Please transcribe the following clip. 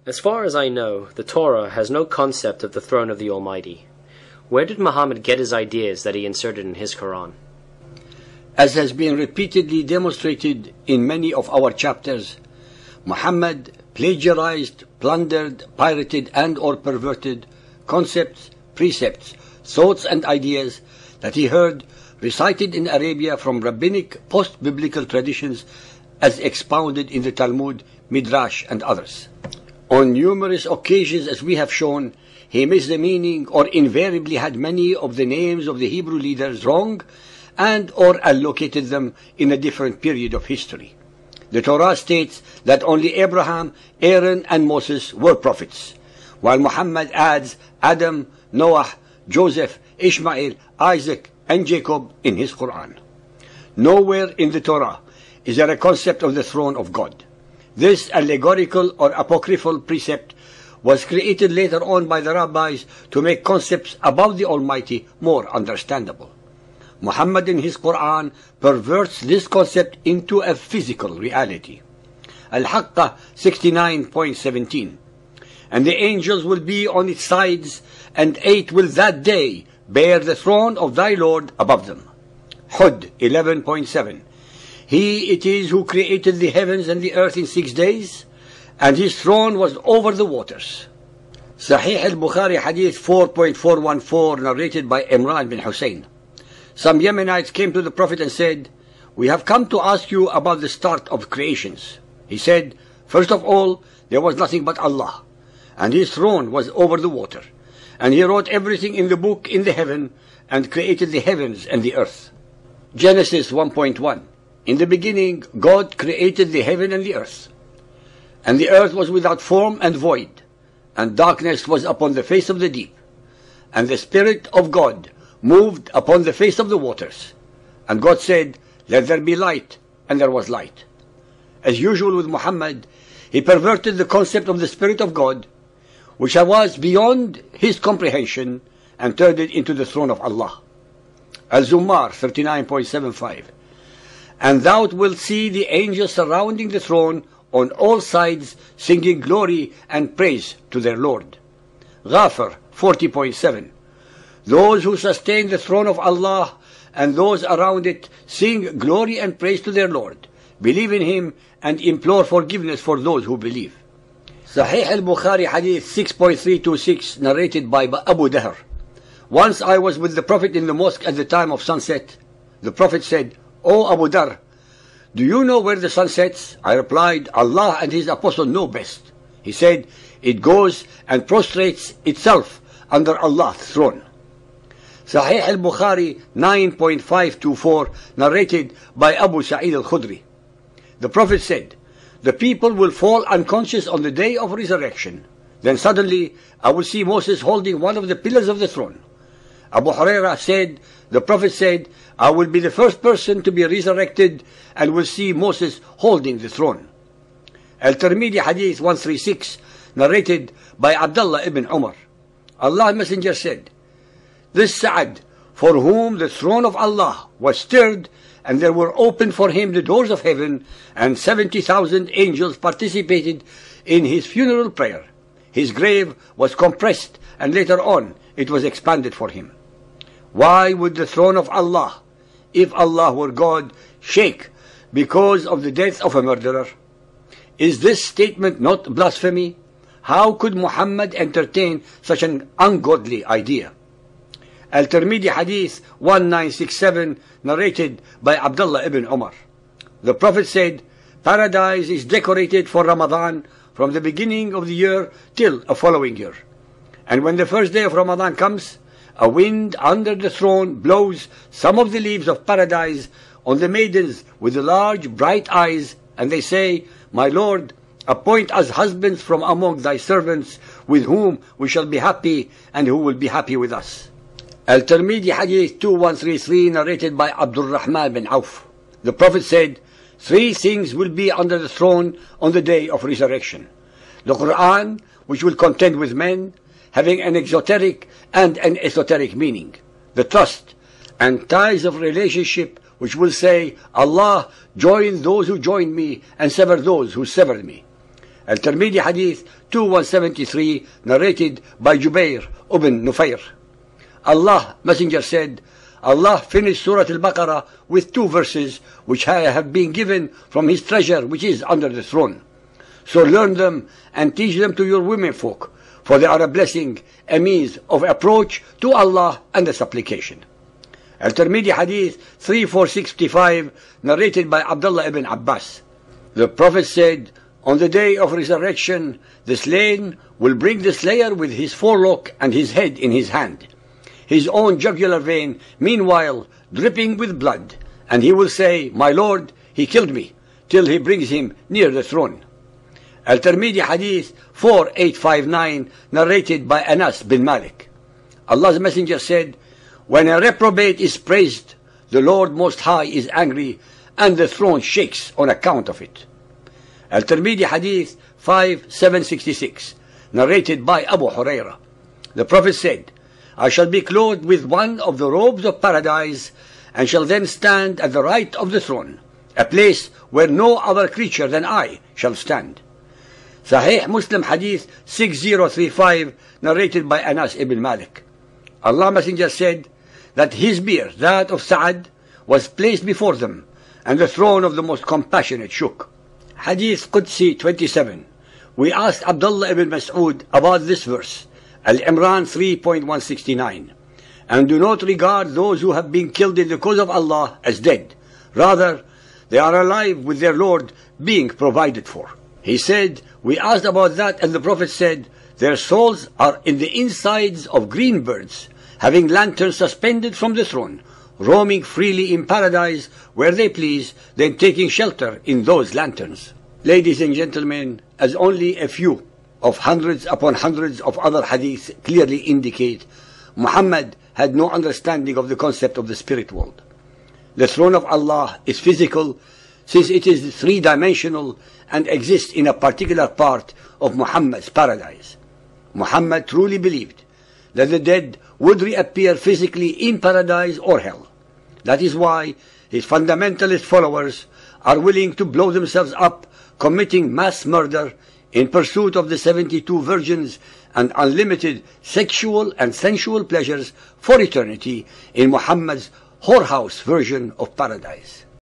As far as I know, the Torah has no concept of the throne of the Almighty. Where did Muhammad get his ideas that he inserted in his Quran? As has been repeatedly demonstrated in many of our chapters, Muhammad plagiarized, plundered, pirated and/or perverted concepts, precepts, thoughts and ideas that he heard recited in Arabia from rabbinic post-biblical traditions as expounded in the Talmud, Midrash and others. On numerous occasions, as we have shown, he missed the meaning or invariably had many of the names of the Hebrew leaders wrong and or allocated them in a different period of history. The Torah states that only Abraham, Aaron and Moses were prophets, while Muhammad adds Adam, Noah, Joseph, Ishmael, Isaac and Jacob in his Quran. Nowhere in the Torah is there a concept of the throne of God. This allegorical or apocryphal precept was created later on by the rabbis to make concepts about the Almighty more understandable. Muhammad in his Quran perverts this concept into a physical reality. Al-Haqqah 69.17. And the angels will be on its sides, and 8 will that day bear the throne of thy Lord above them. Hud 11.7. He it is who created the heavens and the earth in 6 days, and his throne was over the waters. Sahih al-Bukhari Hadith 4.414, narrated by Imran bin Hussein. Some Yemenites came to the Prophet and said, "We have come to ask you about the start of creations." He said, "First of all, there was nothing but Allah, and his throne was over the water, and he wrote everything in the book in the heaven, and created the heavens and the earth." Genesis 1.1. In the beginning, God created the heaven and the earth. And the earth was without form and void, and darkness was upon the face of the deep. And the Spirit of God moved upon the face of the waters. And God said, "Let there be light," and there was light. As usual with Muhammad, he perverted the concept of the Spirit of God, which was beyond his comprehension, and turned it into the throne of Allah. Al-Zumar 39.75. And thou wilt see the angels surrounding the throne on all sides, singing glory and praise to their Lord. Ghafir 40.7. Those who sustain the throne of Allah and those around it sing glory and praise to their Lord, believe in him and implore forgiveness for those who believe. Sahih al-Bukhari Hadith 6.326, narrated by Abu Dahr. Once I was with the Prophet in the mosque at the time of sunset. The Prophet said, "O Abu Dahr, do you know where the sun sets?" I replied, "Allah and his apostle know best." He said, "It goes and prostrates itself under Allah's throne." Sahih al-Bukhari 9.524, narrated by Abu Sa'id al-Khudri. The Prophet said, "The people will fall unconscious on the day of resurrection. Then suddenly I will see Moses holding one of the pillars of the throne." Abu Hurairah said, the Prophet said, "I will be the first person to be resurrected and will see Moses holding the throne." Al-Tirmidhi Hadith 136, narrated by Abdullah ibn Umar. Allah's Messenger said, "This Sa'ad, for whom the throne of Allah was stirred, and there were opened for him the doors of heaven, and 70,000 angels participated in his funeral prayer. His grave was compressed, and later on it was expanded for him." Why would the throne of Allah, if Allah were God, shake because of the death of a murderer? Is this statement not blasphemy? How could Muhammad entertain such an ungodly idea? Al-Tirmidhi Hadith 1967, narrated by Abdullah ibn Umar. The Prophet said, "Paradise is decorated for Ramadan from the beginning of the year till a following year. And when the first day of Ramadan comes, a wind under the throne blows some of the leaves of paradise on the maidens with the large bright eyes, and they say, 'My Lord, appoint us husbands from among thy servants with whom we shall be happy and who will be happy with us.'" Al-Tirmidhi Hadith 2133, narrated by Abdul Rahman bin Auf. The Prophet said, "3 things will be under the throne on the day of resurrection. The Quran, which will contend with men, having an exoteric and an esoteric meaning. The trust and ties of relationship, which will say, 'Allah, join those who joined me and sever those who severed me.' Al-Tirmidhi Hadith 2173, narrated by Jubair ibn Nufair. Allah Messenger said, Allah finished Surah Al-Baqarah with 2 verses which have been given from His treasure which is under the throne. So learn them and teach them to your women folk, for they are a blessing, a means of approach to Allah and a supplication. Al-Tirmidhi Hadith 3465, narrated by Abdullah ibn Abbas. The Prophet said, on the day of resurrection, the slain will bring the slayer with his forelock and his head in his hand, his own jugular vein meanwhile dripping with blood, and he will say, my Lord, he killed me, till he brings him near the throne. Al-Tirmidhi Hadith 4859, narrated by Anas bin Malik. Allah's Messenger said, when a reprobate is praised, the Lord Most High is angry, and the throne shakes on account of it. Al-Tirmidhi Hadith 5766, narrated by Abu Hurairah. The Prophet said, I shall be clothed with one of the robes of paradise, and shall then stand at the right of the throne, a place where no other creature than I shall stand. Sahih Muslim Hadith 6035, narrated by Anas ibn Malik. Allah Messenger said that his beard, that of Sa'ad, was placed before them, and the throne of the most compassionate shook. Hadith Qudsi 27. We asked Abdullah ibn Mas'ud about this verse, Al-Imran 3.169. And do not regard those who have been killed in the cause of Allah as dead. Rather, they are alive with their Lord being provided for. He said, we asked about that, and the Prophet said, their souls are in the insides of green birds, having lanterns suspended from the throne, roaming freely in paradise where they please, then taking shelter in those lanterns. Ladies and gentlemen, as only a few of hundreds upon hundreds of other hadiths clearly indicate, Muhammad had no understanding of the concept of the spirit world. The throne of Allah is physical, since it is 3-dimensional and exists in a particular part of Muhammad's paradise. Muhammad truly believed that the dead would reappear physically in paradise or hell. That is why his fundamentalist followers are willing to blow themselves up, committing mass murder in pursuit of the 72 virgins and unlimited sexual and sensual pleasures for eternity in Muhammad's whorehouse version of paradise.